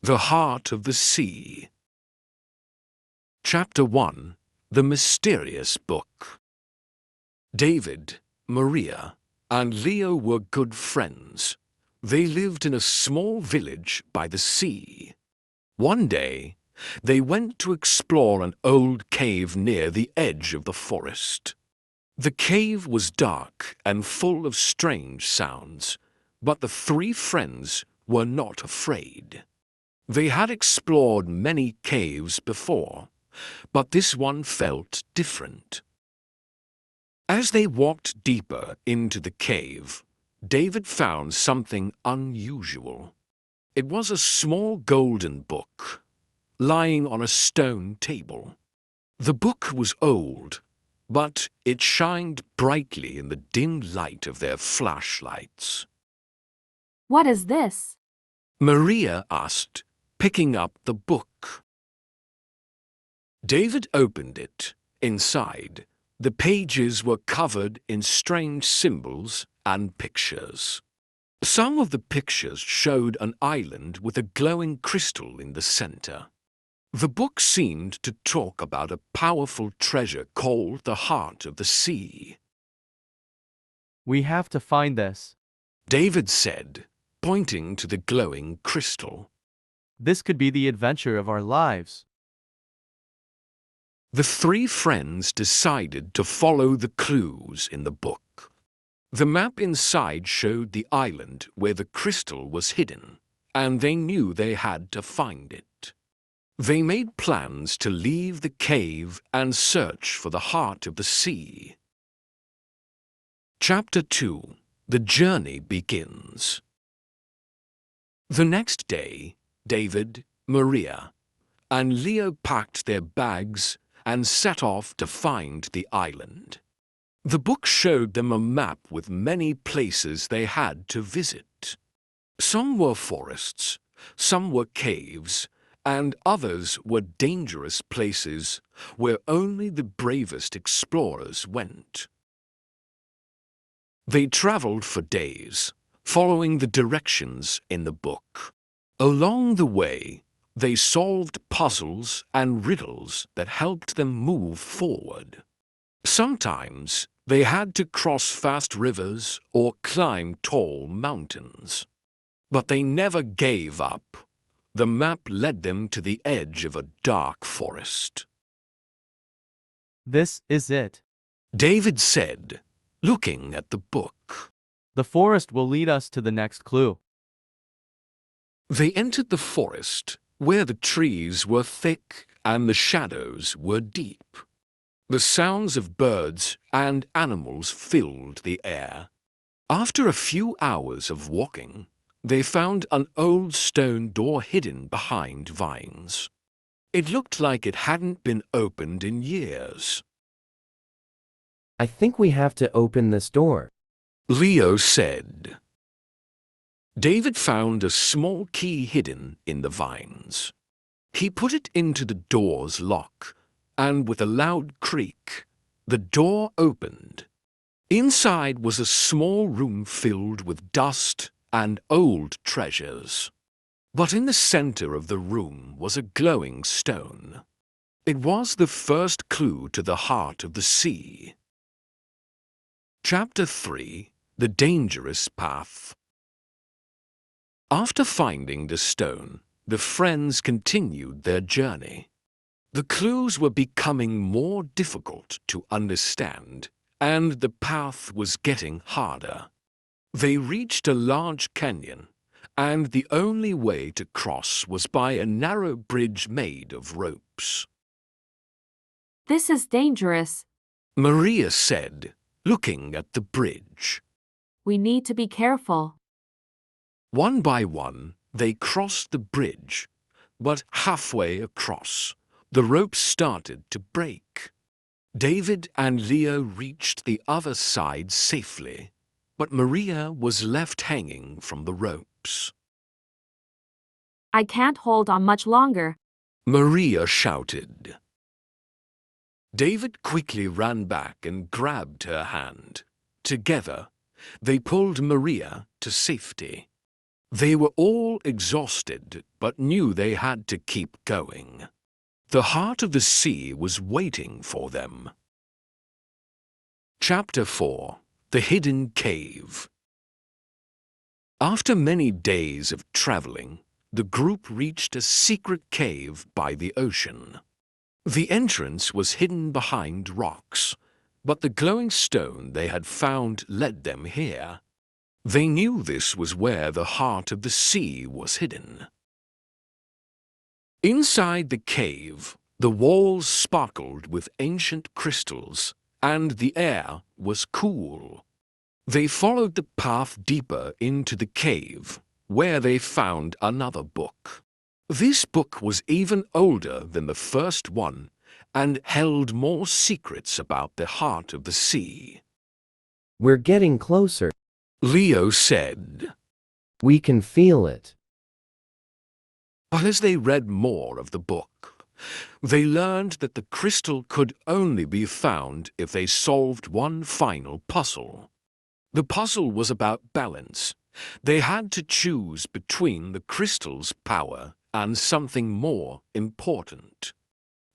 The Heart of the Sea. Chapter 1. The Mysterious Book. David, Maria, and Leo were good friends. They lived in a small village by the sea. One day, they went to explore an old cave near the edge of the forest. The cave was dark and full of strange sounds, but the three friends were not afraid. They had explored many caves before, but this one felt different. As they walked deeper into the cave, David found something unusual. It was a small golden book, lying on a stone table. The book was old, but it shined brightly in the dim light of their flashlights. What is this? Maria asked, picking up the book. David opened it. Inside, the pages were covered in strange symbols and pictures. Some of the pictures showed an island with a glowing crystal in the center. The book seemed to talk about a powerful treasure called the Heart of the Sea. We have to find this. David said, pointing to the glowing crystal. This could be the adventure of our lives. The three friends decided to follow the clues in the book. The map inside showed the island where the crystal was hidden, and they knew they had to find it. They made plans to leave the cave and search for the Heart of the Sea. Chapter 2. The Journey Begins. The next day, David, Maria, and Leo packed their bags and set off to find the island. The book showed them a map with many places they had to visit. Some were forests, some were caves, and others were dangerous places where only the bravest explorers went. They traveled for days, following the directions in the book. Along the way, they solved puzzles and riddles that helped them move forward. Sometimes they had to cross fast rivers or climb tall mountains. But they never gave up. The map led them to the edge of a dark forest. This is it. David said, looking at the book. The forest will lead us to the next clue. They entered the forest, where the trees were thick and the shadows were deep. The sounds of birds and animals filled the air. After a few hours of walking, they found an old stone door hidden behind vines. It looked like it hadn't been opened in years. I think we have to open this door. Leo said. David found a small key hidden in the vines. He put it into the door's lock, and with a loud creak, the door opened. Inside was a small room filled with dust and old treasures. But in the center of the room was a glowing stone. It was the first clue to the Heart of the Sea. Chapter 3. The Dangerous Path. After finding the stone, the friends continued their journey. The clues were becoming more difficult to understand, and the path was getting harder. They reached a large canyon, and the only way to cross was by a narrow bridge made of ropes. This is dangerous. Maria said, looking at the bridge. We need to be careful. One by one, they crossed the bridge, but halfway across, the ropes started to break. David and Leo reached the other side safely, but Maria was left hanging from the ropes. I can't hold on much longer. Maria shouted. David quickly ran back and grabbed her hand. Together, they pulled Maria to safety. They were all exhausted, but knew they had to keep going. The heart of the sea was waiting for them. Chapter 4. The Hidden Cave. After many days of traveling, the group reached a secret cave by the ocean. The entrance was hidden behind rocks, but the glowing stone they had found led them here. They knew this was where the heart of the sea was hidden. Inside the cave, the walls sparkled with ancient crystals, and the air was cool. They followed the path deeper into the cave, where they found another book. This book was even older than the first one and held more secrets about the heart of the sea. We're getting closer. Leo said. We can feel it. But as they read more of the book, they learned that the crystal could only be found if they solved one final puzzle. The puzzle was about balance. They had to choose between the crystal's power and something more important.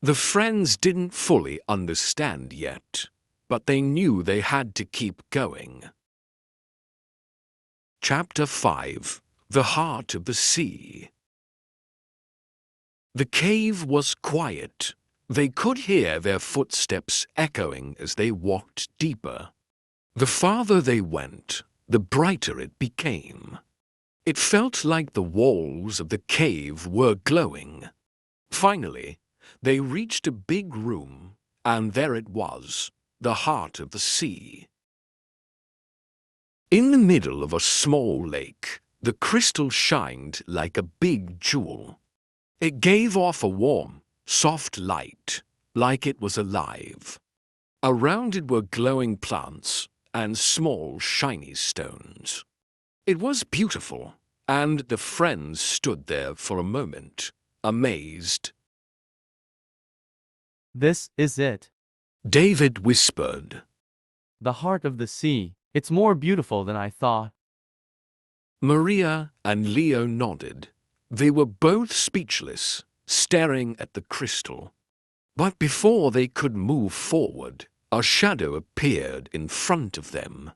The friends didn't fully understand yet, but they knew they had to keep going. Chapter 5. The Heart of the Sea. The cave was quiet. They could hear their footsteps echoing as they walked deeper. The farther they went, the brighter it became. It felt like the walls of the cave were glowing. Finally, they reached a big room, and there it was, the heart of the sea. In the middle of a small lake, the crystal shined like a big jewel. It gave off a warm, soft light, like it was alive. Around it were glowing plants and small, shiny stones. It was beautiful, and the friends stood there for a moment, amazed. This is it. David whispered. The heart of the sea. It's more beautiful than I thought. Maria and Leo nodded. They were both speechless, staring at the crystal. But before they could move forward, a shadow appeared in front of them.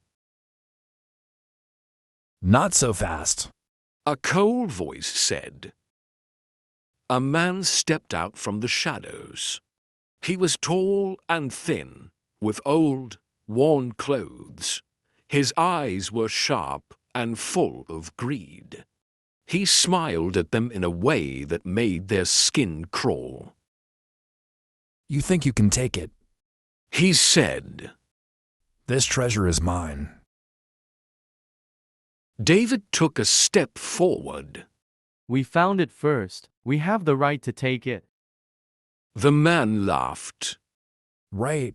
Not so fast. A cold voice said. A man stepped out from the shadows. He was tall and thin, with old, worn clothes. His eyes were sharp and full of greed. He smiled at them in a way that made their skin crawl. You think you can take it? He said. This treasure is mine. David took a step forward. We found it first. We have the right to take it. The man laughed. Right.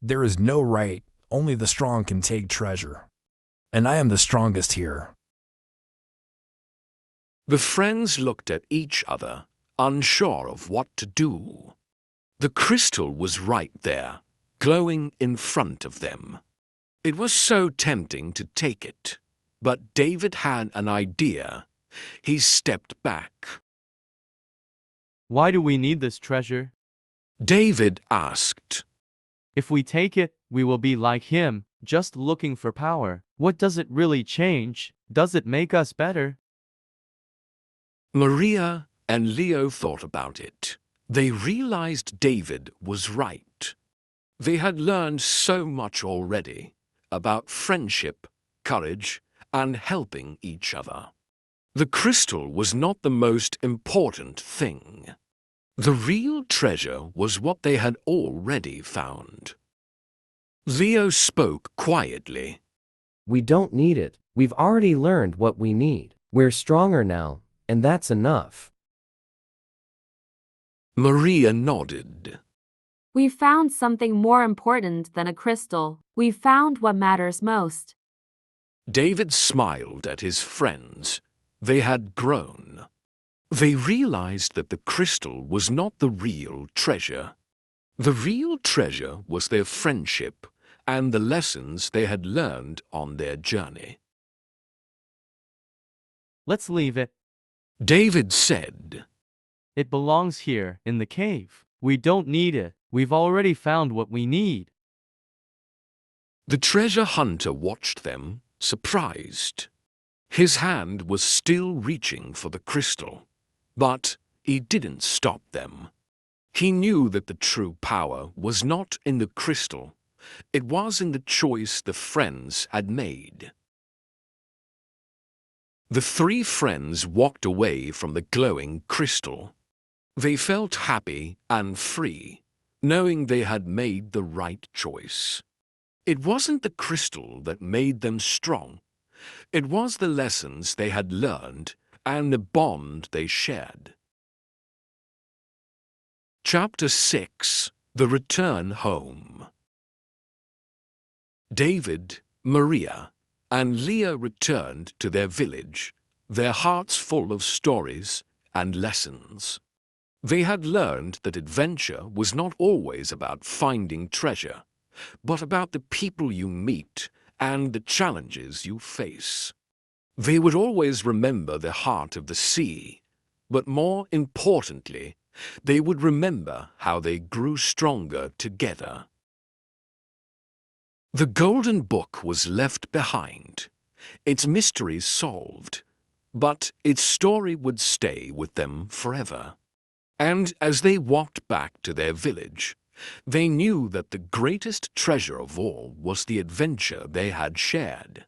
There is no right. Only the strong can take treasure. And I am the strongest here. The friends looked at each other, unsure of what to do. The crystal was right there, glowing in front of them. It was so tempting to take it, but David had an idea. He stepped back. Why do we need this treasure? David asked. If we take it, we will be like him, just looking for power. What does it really change? Does it make us better? Maria and Leo thought about it. They realized David was right. They had learned so much already about friendship, courage, and helping each other. The crystal was not the most important thing. The real treasure was what they had already found. Leo spoke quietly. We don't need it. We've already learned what we need. We're stronger now, and that's enough. Maria nodded. We found something more important than a crystal. We found what matters most. David smiled at his friends. They had grown. They realized that the crystal was not the real treasure. The real treasure was their friendship and the lessons they had learned on their journey. Let's leave it. David said. It belongs here, in the cave. We don't need it. We've already found what we need. The treasure hunter watched them, surprised. His hand was still reaching for the crystal, but he didn't stop them. He knew that the true power was not in the crystal. It was in the choice the friends had made. The three friends walked away from the glowing crystal. They felt happy and free, knowing they had made the right choice. It wasn't the crystal that made them strong. It was the lessons they had learned and the bond they shared. Chapter 6: The Return Home. David, Maria, and Leah returned to their village, their hearts full of stories and lessons. They had learned that adventure was not always about finding treasure, but about the people you meet and the challenges you face. They would always remember the heart of the sea, but more importantly, they would remember how they grew stronger together. The Golden Book was left behind, its mysteries solved, but its story would stay with them forever. And as they walked back to their village, they knew that the greatest treasure of all was the adventure they had shared.